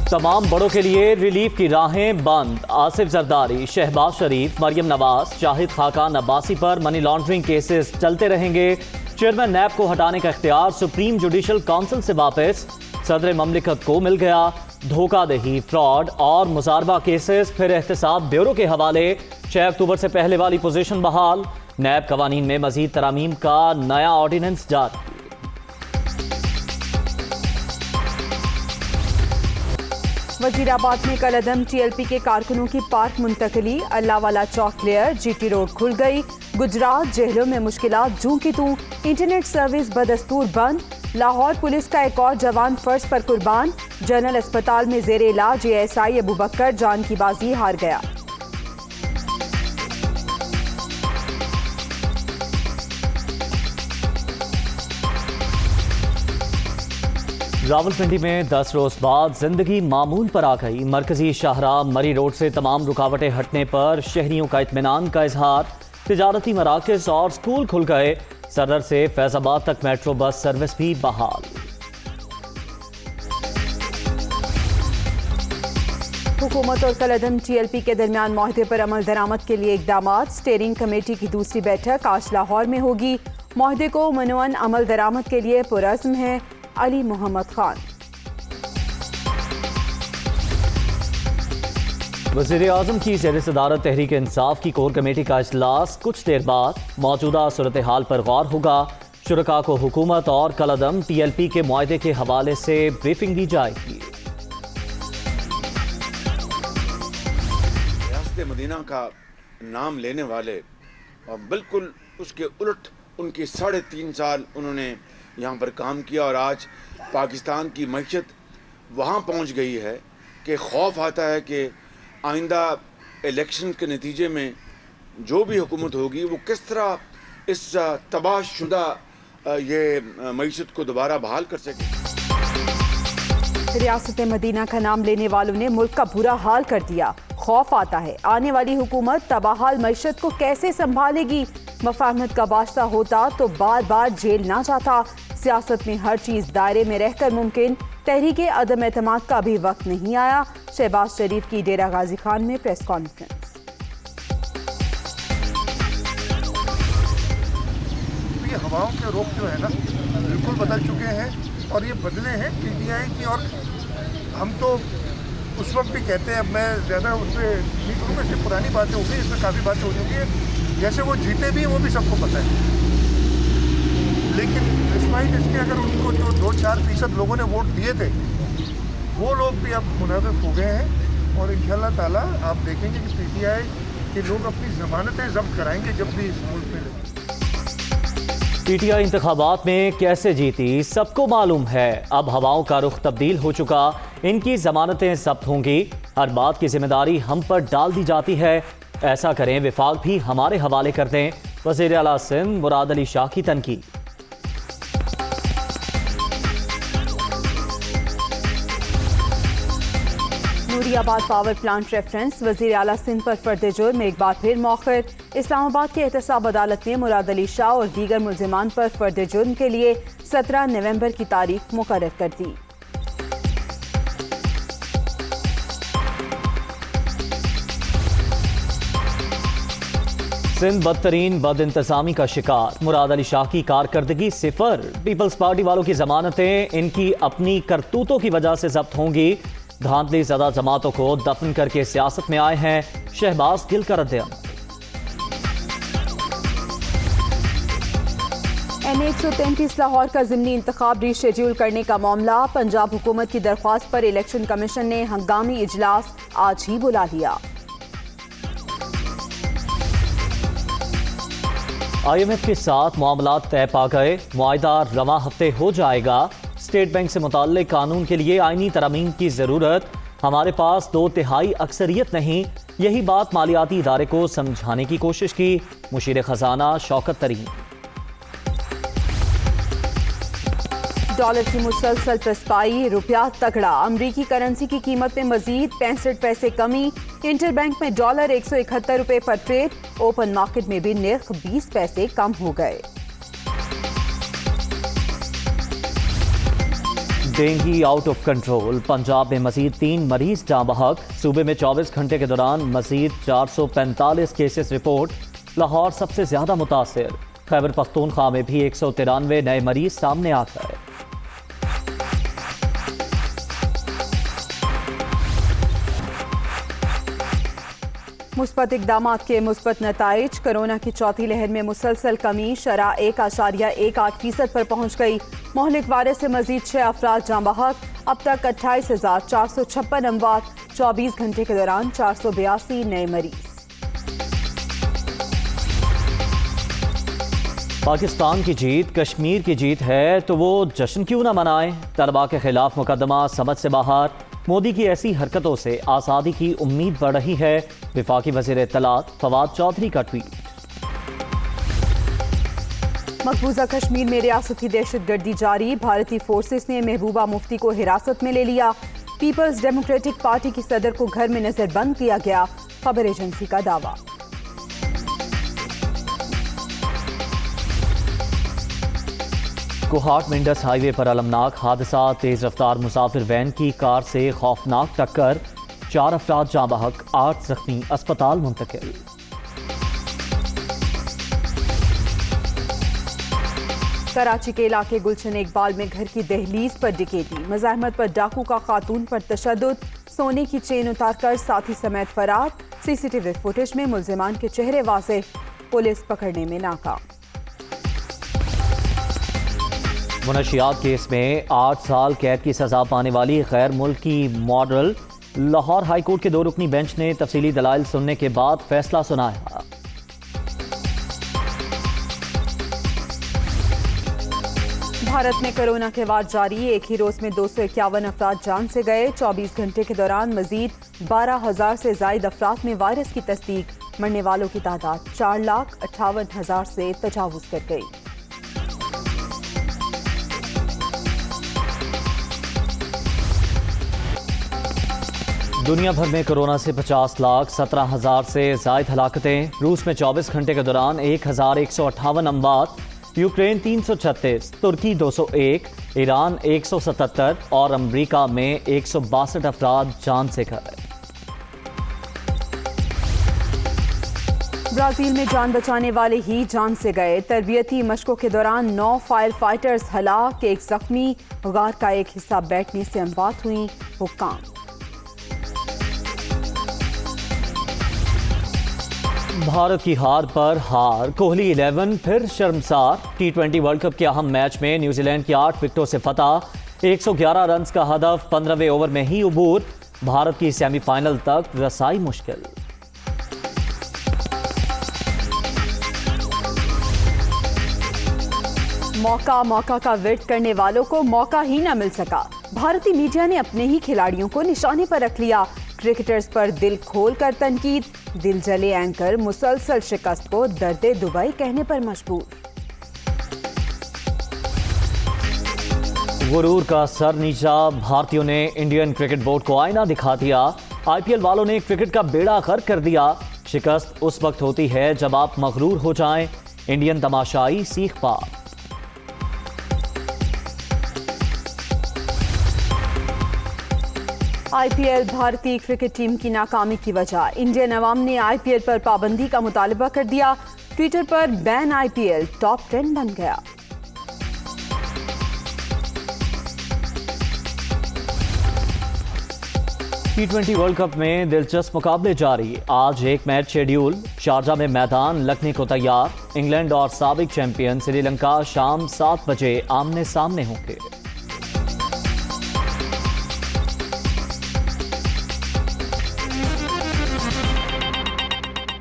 तमाम बड़ों के लिए रिलीफ की राहें बंद। आसिफ जरदारी, शहबाज शरीफ, मरियम नवाज, शाहिद खाकान अब्बासी पर मनी लॉन्ड्रिंग केसेस चलते रहेंगे। चेयरमैन नैब को हटाने का इख्तियार सुप्रीम जुडिशल काउंसिल से वापस। सदर ममलिकत को मिल गया। धोखाधड़ी, फ्रॉड और मुजारबा केसेस फिर एहतसाब ब्यूरो के हवाले। 6 अक्टूबर से पहले वाली पोजीशन बहाल। नैब कवानीन में मजीद तरामीम का नया ऑर्डिनेंस जारी। वजीराबाद में कलअदम TLP के कारकुनों की पार्क मुंतकली। अल्लाहवाला चौक क्लियर, GT रोड खुल गई। गुजरात जेलों में मुश्किलात जूं की तू। इंटरनेट सर्विस बदस्तूर बंद। लाहौर पुलिस का एक और जवान फर्ज पर कुर्बान। जनरल अस्पताल में जेर इलाज ASI अबू बकर जान की बाजी हार गया। रावलपिंडी में 10 रोज बाद जिंदगी मामूल पर आ गई। मरकजी शाहराह मरी रोड से तमाम रुकावटें हटने पर शहरियों का इत्मीनान का इजहार। तिजारती मराकज़ और स्कूल खुल गए। सदर से फैजाबाद तक मेट्रो बस सर्विस भी बहाल। हुकूमत और कलअदम TLP के दरमियान मुआहदे पर अमल दरामद के लिए इकदाम। स्टीयरिंग कमेटी की दूसरी बैठक आज लाहौर में होगी। मुआहदे को मनवन अमल दरामद के लिए पुरअज़्म है अली मोहम्मद खान। वज़ीर आज़म की ज़ेर सदारत तहरीक इंसाफ की कोर कमेटी का इजलास कुछ देर बाद। मौजूदा सूरत हाल पर गौर होगा। शुरका को हुकूमत और कलअदम TLP के मुआहदे के हवाले से ब्रीफिंग दी जाएगी। रियासत मदीना का नाम लेने वाले और बिल्कुल उसके उलट उनके 3.5 साल उन्होंने यहाँ पर काम किया और आज पाकिस्तान की मईशत वहाँ पहुँच गई है कि खौफ आता है कि आइंदा इलेक्शन के नतीजे में जो भी हुकूमत होगी वो किस तरह इस तबाहशुदा ये मईशत को दोबारा बहाल कर सके। रियासत मदीना का नाम लेने वालों ने मुल्क का बुरा हाल कर दिया। खौफ आता है आने वाली हुकूमत तबाहाल मईशत को कैसे संभालेगी। मफाहमत का वास्ता होता तो बार बार जेल ना जाता। सियासत में हर चीज दायरे में रहकर मुमकिन। तहरीक अदम एतमाद का भी वक्त नहीं आया। शहबाज शरीफ की डेरा गाजी खान में प्रेस कॉन्फ्रेंस। ये हवाओं के रुख जो है ना बिल्कुल बदल चुके हैं और ये बदले हैं PTI की। और हम तो उस वक्त भी कहते हैं, अब मैं ज़्यादा उस पर नहीं करूँगा, इससे पुरानी बातें हो गई, इसमें काफ़ी बातें हो चुकी है। जैसे वो जीते भी वो भी सबको पता है, लेकिन डिस्पाइट इसके अगर उनको जो 2-4% लोगों ने वोट दिए थे वो लोग भी अब मुनाफिक हो गए हैं। और इंशाल्लाह ताला आप देखेंगे कि PTI के लोग अपनी जमानतें जब्त कराएंगे जब भी इस मुल्क में। PTI इंतखाबात में कैसे जीती सबको मालूम है। अब हवाओं का रुख तब्दील हो चुका। इनकी जमानतें जब्त होंगी। हर बात की जिम्मेदारी हम पर डाल दी जाती है। ऐसा करें विफाक भी हमारे हवाले कर दें। वज़ीर आला सिंध मुराद अली शाह की तनकीद। Nooriabad power plant reference. वज़ीर आला सिंध पर फर्द जुर्म एक बार फिर मौखर। इस्लामाबाद के एहतसाब अदालत ने मुराद अली शाह और दीगर मुल्जिमान पर फर्द जुर्म के लिए 17 नवंबर की तारीख मुकर्रर कर दी। सिंध बदतरीन बद इंतजामी का शिकार। मुराद अली शाह की कारकर्दगी 0। पीपल्स पार्टी वालों की जमानतें इनकी अपनी करतूतों की वजह से जब्त होंगी। धांधली ज़दा जमातों को दफन करके सियासत में आए हैं। शहबाज गिल का रद्द-ए-अमल। N133 लाहौर का ज़िमनी इंतखाब रीशेड्यूल करने का मामला। पंजाब हुकूमत की दरख्वास्त पर इलेक्शन कमीशन ने हंगामी इजलास आज ही बुला लिया। IMF के साथ मामला तय पा गए। मुआहिदा रवां हफ्ते हो जाएगा। स्टेट बैंक से मुताल्लिक कानून के लिए आईनी तरमीम की जरूरत। हमारे पास 2/3 अक्सरियत नहीं। यही बात मालियाती इदारे को समझाने की कोशिश की। मुशीर खजाना शौकत तरीन। डॉलर की मुसलसल पसपाई। रुपया तगड़ा। अमरीकी करेंसी की कीमत में मजीद 65 पैसे कमी। इंटर बैंक में डॉलर 171 रुपए पर ट्रेड। ओपन मार्केट में भी निर्ख 20 पैसे कम हो गए। Dengue out of control. Punjab में मजीद 3 मरीज जाँ बहक। सूबे में 24 घंटे के दौरान मजीद 445 केसेस रिपोर्ट। लाहौर सबसे ज्यादा मुतासिर। खैबर पख्तूनख्वा में भी 193 नए मरीज सामने आ गए। मुस्बत इकदामात के मुस्बत नताइज। कोरोना की चौथी लहर में मुसलसल कमी। शरह 1.18% पर पहुंच गई। मोहलिक वायरस से मजीद 6 अफराद जाँ बहक। अब तक 28,456 अमवात। 24 घंटे के दौरान 482 नए मरीज। पाकिस्तान की जीत कश्मीर की जीत है तो वो जश्न क्यों ना मनाएं। तलबा के खिलाफ मुकदमा समझ से बाहर। मोदी की ऐसी हरकतों से आज़ादी की उम्मीद बढ़ रही है। वफाकी वज़ीर इत्तलात फवाद चौधरी का ट्वीट। मकबूजा कश्मीर में रियासती दहशतगर्दी जारी। भारतीय फोर्सेस ने महबूबा मुफ्ती को हिरासत में ले लिया। पीपल्स डेमोक्रेटिक पार्टी की सदर को घर में नजरबंद किया गया। खबर एजेंसी का दावा। कोहाट मिंडस हाईवे पर अलमनाक हादसा। तेज रफ्तार मुसाफिर वैन की कार से खौफनाक टक्कर। 4 अफराद जाँ बहक, 8 जख्मी अस्पताल मुंतकिल। कराची के इलाके गुलशन इकबाल में घर की दहलीज पर डकैती। मज़ाहमत पर डाकू का खातून पर तशद्दुद। सोने की चेन उतारकर साथी समेत फरार। सीसीटीवी फुटेज में मुल्जिमान के चेहरे वाज़ेह। पुलिस पकड़ने में नाकाम। मुनशियात केस में 8 साल कैद की सजा पाने वाली गैर मुल्की मॉडल। लाहौर हाईकोर्ट के 2 रुकनी बेंच ने तफसीली दलाइल सुनने के बाद फैसला सुनाया। भारत में कोरोना के वार जारी। एक ही रोज में 251 अफराद जान से गए। 24 घंटे के दौरान मजीद 12,000 से जायद अफराद में वायरस की तस्दीक। मरने वालों की तादाद 4,58,000 से तजावुज कर गई। दुनिया भर में कोरोना से 50,17,000 से जायद हलाकतें। रूस में 24 घंटे के दौरान 1,158 अमवात। यूक्रेन 336, तुर्की 201, ईरान 177 और अमरीका में 162 अफराद जान से गए। ब्राजील में जान बचाने वाले ही जान से गए। तरबियती मशकों के दौरान 9 फायर फाइटर्स हलाक, 1 जख्मी। गार का एक हिस्सा बैठने से अमवात हुई। हुक्काम। भारत की हार पर हार। कोहली 11 फिर शर्मसार। T20 वर्ल्ड कप के अहम मैच में न्यूजीलैंड की 8 विकेटों से फतह। 111 रन का हदफ, 15वें ओवर में ही उबूर। भारत की सेमीफाइनल तक रसाई मुश्किल। मौका का विर्द करने वालों को मौका ही न मिल सका। भारतीय मीडिया ने अपने ही खिलाड़ियों को निशाने पर रख लिया। क्रिकेटर्स पर दिल खोल कर तनकीद। दिल जले एंकर मुसलसल शिकस्त को दर्दे दुबई कहने पर मजबूर। गुरूर का सर नीचा। भारतीयों ने इंडियन क्रिकेट बोर्ड को आईना दिखा दिया। IPL वालों ने क्रिकेट का बेड़ा गर्क कर दिया। शिकस्त उस वक्त होती है जब आप मगरूर हो जाएं। इंडियन तमाशाई सीख पा। IPL भारतीय क्रिकेट टीम की नाकामी की वजह। इंडियन अवाम ने IPL पर पाबंदी का मुतालबा कर दिया। ट्विटर पर बैन IPL टॉप ट्रेंड बन गया। T20 वर्ल्ड कप में दिलचस्प मुकाबले जारी। आज एक मैच शेड्यूल। शारजा में मैदान लगने को तैयार। इंग्लैंड और साबिक चैंपियन श्रीलंका शाम 7 बजे आमने सामने होंगे।